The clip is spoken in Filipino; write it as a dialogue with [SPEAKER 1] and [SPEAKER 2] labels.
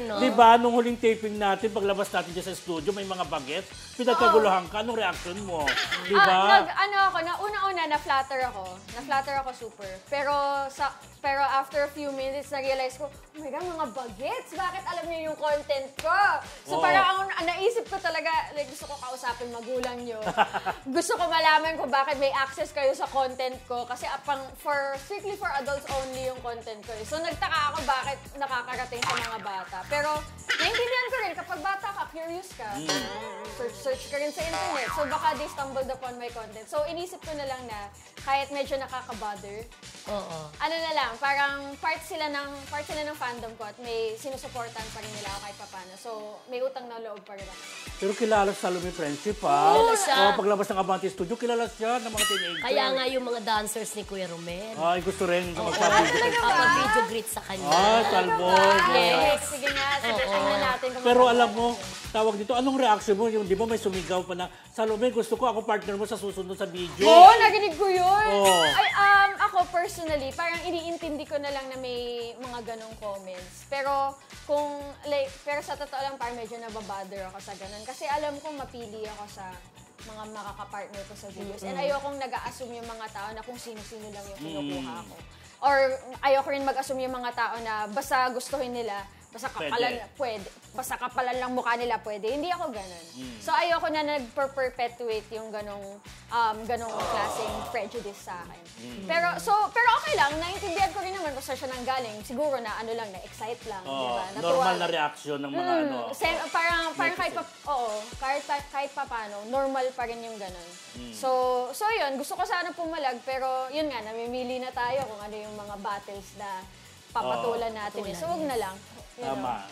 [SPEAKER 1] no?
[SPEAKER 2] Diba, nung huling taping natin, paglabas natin dyan sa studio, may mga bagets, pinagkaguluhan ka, anong reaction mo? Diba?
[SPEAKER 3] Una-una, na-flatter ako. Na-flatter ako super. Pero after a few minutes, na-realize ko, oh my God, mga bagets, bakit alam niyo yung content ko? So parang ang naisip ko talaga, like, gusto ko kausapin magulang niyo. Gusto ko malaman kung bakit may access kayo sa content ko. Kasi strictly for adults only yung content ko. So nagtaka ako bakit nakakarating sa mga bata. Pero naintindihan ko rin, kapag bata ka, curious ka. Search ka rin sa internet. So baka they stumbled upon my content. So inisip ko na lang na kahit medyo nakaka-bother, ano na lang, parang part sila ng fandom ko at may sinusuportan pa rin nila ako kahit papano. So may utang na loob pa rin ako.
[SPEAKER 2] Pero kilala sa Salome Friendship, ha?
[SPEAKER 1] Kilala siya.
[SPEAKER 2] Paglabas ng Abante Studio, kilala siya ng mga teenager.
[SPEAKER 1] Kaya nga yung mga dancers ni Kuya Romel.
[SPEAKER 2] Ay, gusto rin
[SPEAKER 1] Video greet sa kanya.
[SPEAKER 2] Ay, Talboy.
[SPEAKER 1] Yes.
[SPEAKER 3] Sige nga, tingnan natin kung
[SPEAKER 2] Pero alam mo, tawag dito, anong reaction mo? Yung, di ba may sumigaw pa na, Salome, gusto ko ako partner mo sa susunod sa video.
[SPEAKER 3] Oo, narinig ko yun.
[SPEAKER 2] Oo.
[SPEAKER 3] Ay, ako personally, parang iniintindi ko na lang na may mga ganong comments. Pero sa totoo lang, parang medyo nababother ako sa ganon. Kasi alam ko mapili ako sa mga makakapartner ko sa videos. And ayokong nag-a-assume yung mga tao na kung sino-sino lang yung kinukuha ko. Or ayoko rin mag-assume yung mga tao na basta gustuhin nila, basta kapalan lang mukha nila pwede. Hindi ako ganun. So ayoko na nag-perpetuate yung ganong klaseng prejudice sa akin. Pero okay lang, naintindihan ko rin naman kung saan siya nanggaling. Siguro na na-excite lang, di ba?
[SPEAKER 2] Normal na reaction ng mga
[SPEAKER 3] Parang kahit pa paano, normal pa rin yung ganun. So yun, gusto ko sana pumalag, pero yun nga, namimili na tayo kung ano yung mga battles na papatulan natin. So huwag na lang.
[SPEAKER 2] Tama.